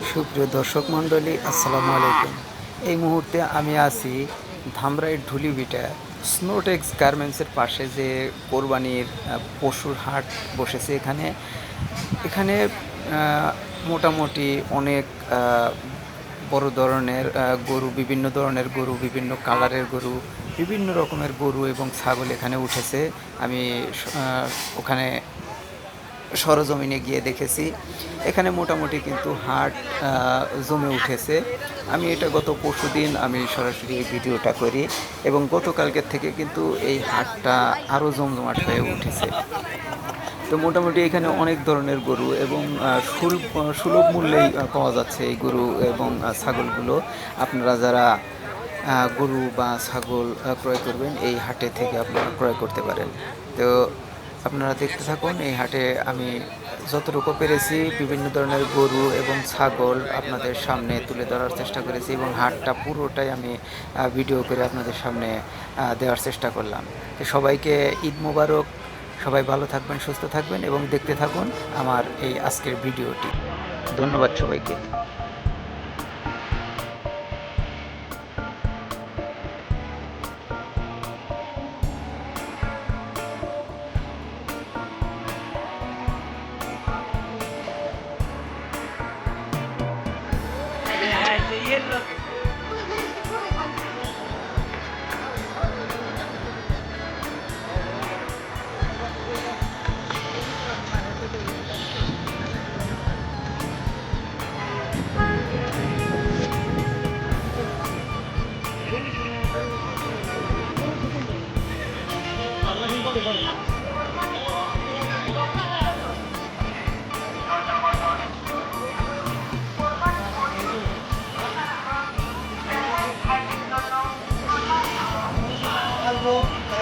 সুপ্রিয় দর্শক মণ্ডলী, আসসালামু আলাইকুম। এই মুহূর্তে আমি আছি ধামরাইয়ের ঢুলিভিটা স্নোটেক্স গার্মেন্টসের পাশে, যে কোরবানির পশুর হাট বসেছে। এখানে এখানে মোটামুটি অনেক বড় ধরনের গরু, বিভিন্ন ধরনের গরু, বিভিন্ন কালারের গরু, বিভিন্ন রকমের গরু এবং ছাগল এখানে উঠেছে। আমি ওখানে সরজমিনে গিয়ে দেখেছি। এখানে মোটামুটি কিন্তু হাট জমে উঠেছে। আমি এটা গত পরশুদিন আমি সরাসরি এই ভিডিওটা করি এবং গতকালকের থেকে কিন্তু এই হাটটা আরও জমজমাট হয়ে উঠেছে। তো মোটামুটি এখানে অনেক ধরনের গরু এবং সুলভ মূল্যেই পাওয়া যাচ্ছে এই গরু এবং ছাগলগুলো। আপনারা যারা গরু বা ছাগল ক্রয় করবেন, এই হাটে থেকে আপনারা ক্রয় করতে পারেন। তো আপনারা দেখতে থাকুন। এই হাটে আমি যতটুকু পেরেছি বিভিন্ন ধরনের গরু এবং ছাগল আপনাদের সামনে তুলে ধরার চেষ্টা করেছি এবং হাটটা পুরোটাই আমি ভিডিও করে আপনাদের সামনে দেওয়ার চেষ্টা করলাম। তো সবাইকে ঈদ মোবারক। সবাই ভালো থাকবেন, সুস্থ থাকবেন এবং দেখতে থাকুন আমার এই আজকের ভিডিওটি। ধন্যবাদ সবাইকে।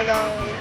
Hello.